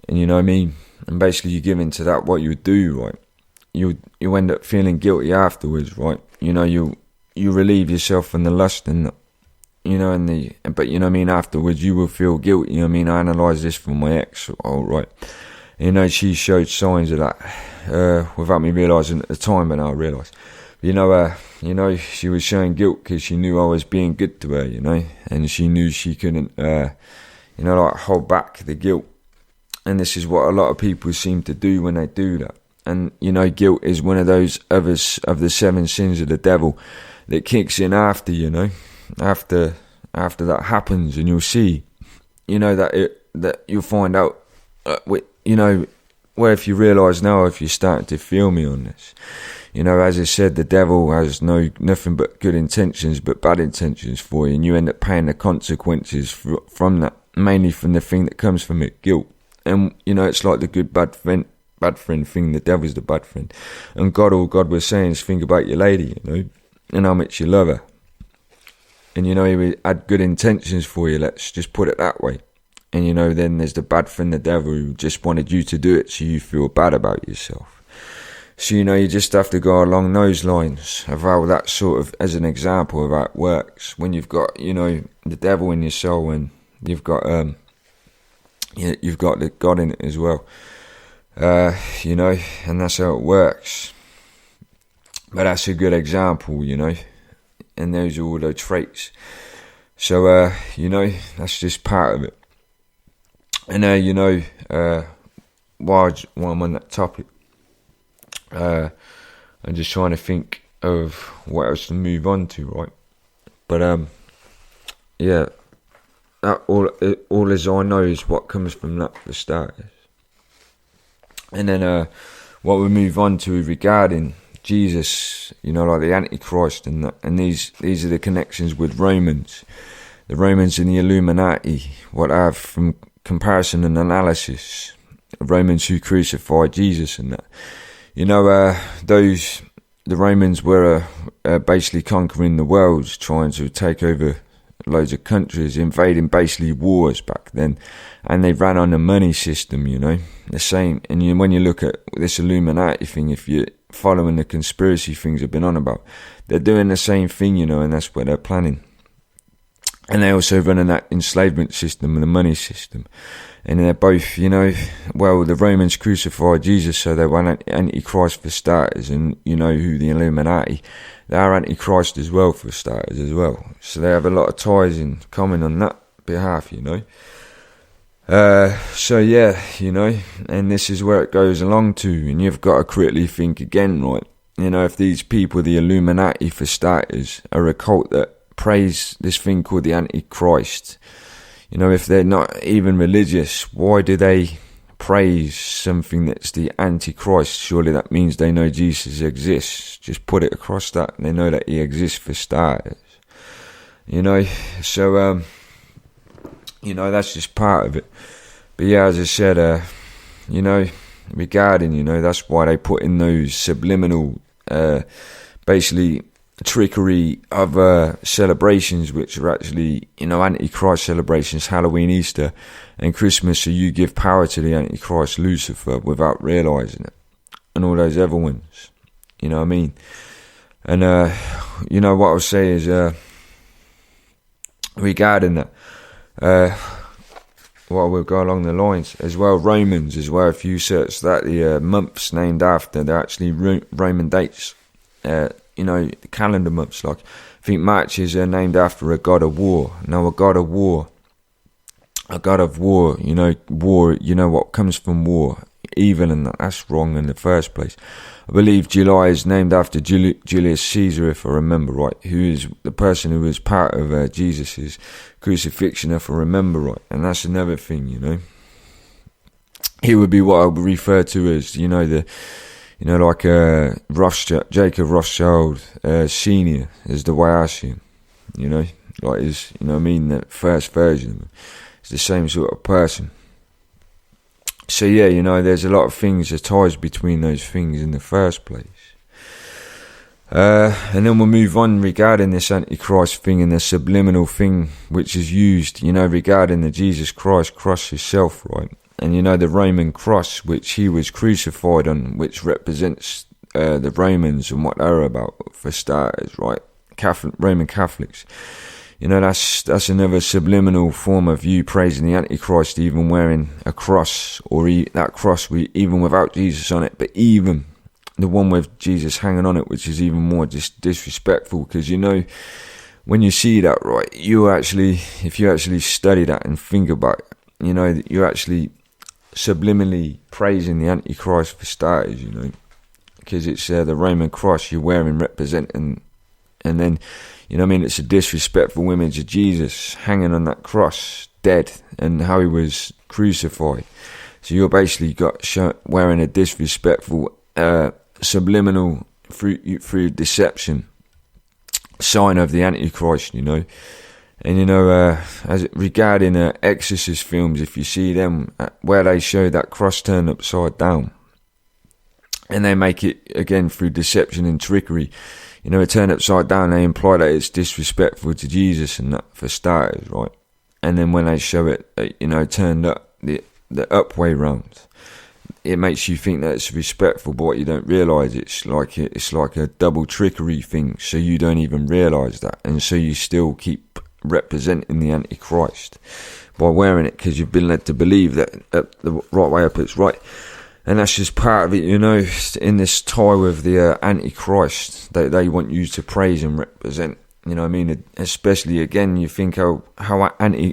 and and basically you give in to that, what you do, right? You end up feeling guilty afterwards, right? You relieve yourself from the lust and but afterwards you will feel guilty. I analysed this from my ex, right? She showed signs of that without me realising at the time, but now I realise. she was showing guilt because she knew I was being good to her, and she knew she couldn't, hold back the guilt. And this is what a lot of people seem to do when they do that. And, guilt is one of those others of the 7 sins of the devil that kicks in after, after that happens. And you'll see, that you'll find out, where if you realise now, if you're starting to feel me on this, as I said, the devil has nothing but good intentions, but bad intentions for you. And you end up paying the consequences from that, mainly from the thing that comes from it, guilt. And, it's like the good, bad friend thing. The devil's the bad friend. And all God was saying is think about your lady, and how much you love her. And, he had good intentions for you. Let's just put it that way. And, then there's the bad friend, the devil, who just wanted you to do it so you feel bad about yourself. So, you just have to go along those lines of how that sort of, as an example of how it works. When you've got, the devil in your soul, and you've got the God in it as well, and that's how it works. But that's a good example, and those are all those traits. So, that's just part of it. And, while I'm on that topic, I'm just trying to think of what else to move on to, right? But, that all as I know is what comes from that for starters. And then what we move on to regarding Jesus, like the Antichrist and that, and these are the connections with Romans. The Romans and the Illuminati, what I have from comparison and analysis. Romans who crucified Jesus and that. The Romans were basically conquering the world, trying to take over loads of countries, invading basically wars back then, and they ran on the money system, the same. And when you look at this Illuminati thing, if you're following the conspiracy things I've been on about, they're doing the same thing, and that's what they're planning. And they also run on that enslavement system and the money system. And they're both, the Romans crucified Jesus, so they were Antichrist for starters. And who the Illuminati, they are Antichrist as well for starters as well. So they have a lot of ties in common on that behalf, and this is where it goes along to. And you've got to critically think again, right? If these people, the Illuminati for starters, are a cult that praise this thing called the Antichrist, if they're not even religious, why do they praise something that's the Antichrist? Surely that means they know Jesus exists. Just put it across that, and they know that he exists for starters. So that's just part of it. But yeah, as I said, regarding, that's why they put in those subliminal, basically trickery of celebrations, which are actually, Antichrist celebrations, Halloween, Easter, and Christmas. So you give power to the Antichrist, Lucifer, without realising it, and all those other ones. You know what I mean? And what I'll say is, regarding that, we'll go along the lines as well. Romans as well. If you search that, the months named after, they're actually Roman dates. The calendar months. Like, I think March is named after a god of war. Now, a god of war, war, what comes from war, evil, and that's wrong in the first place. I believe July is named after Julius Caesar, if I remember right, who is the person who was part of Jesus' crucifixion, if I remember right. And that's another thing, He would be what I would refer to as, Rothschild, Jacob Rothschild Senior, is the way I see him, like his, the first version of him. It's the same sort of person. So yeah, there's a lot of things, that ties between those things in the first place. And then we'll move on regarding this Antichrist thing and the subliminal thing which is used, regarding the Jesus Christ cross himself, right? And the Roman cross which he was crucified on, which represents the Romans and what they're about, for starters, right? Roman Catholics. That's another subliminal form of you praising the Antichrist, even wearing a cross, or that cross even without Jesus on it, but even the one with Jesus hanging on it, which is even more disrespectful, because when you see that, right, if you actually study that and think about it, you're actually subliminally praising the Antichrist for starters, because it's the Roman cross you're wearing representing, and then, it's a disrespectful image of Jesus hanging on that cross, dead, and how he was crucified. So you're basically wearing a disrespectful, subliminal, through deception, sign of the Antichrist, And as regarding Exorcist films, if you see them where they show that cross turned upside down, and they make it again through deception and trickery, it turned upside down, they imply that it's disrespectful to Jesus and that, for starters, right? And then when they show it, turned up the up way round, it makes you think that it's respectful, but what you don't realise, it's like a double trickery thing, so you don't even realise that, and so you still keep representing the Antichrist by wearing it, because you've been led to believe that the right way up it's right. And that's just part of it, in this tie with the Antichrist, they want you to praise and represent, especially, again, you think how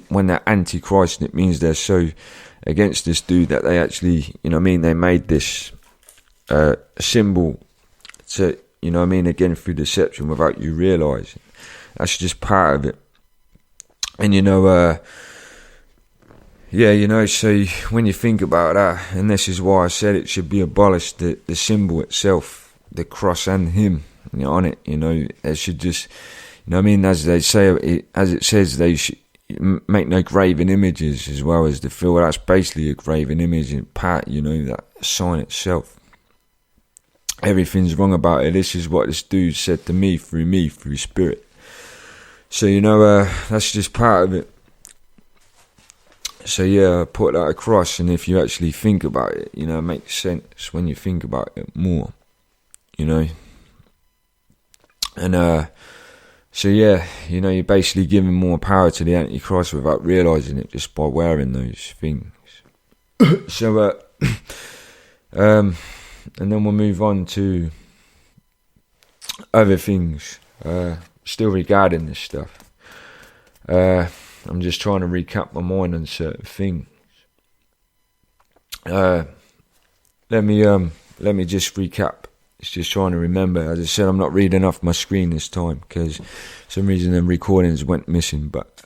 when they're Antichrist, it means they're so against this dude that they actually, they made this symbol to, again, through deception without you realising. That's just part of it. And, so when you think about that, and this is why I said it should be abolished, the symbol itself, the cross and him, on it, they should just, as they say, as it says, they should make no graven images, as well as the feel. That's basically a graven image in part, that sign itself. Everything's wrong about it. This is what this dude said to me, through spirit. So, that's just part of it. So I put that across, and if you actually think about it, it makes sense when you think about it more, And you're basically giving more power to the Antichrist without realising it, just by wearing those things. So, and then we'll move on to other things, still regarding this stuff. I'm just trying to recap my mind on certain things. Let me just recap. It's just trying to remember. As I said, I'm not reading off my screen this time because for some reason the recordings went missing. But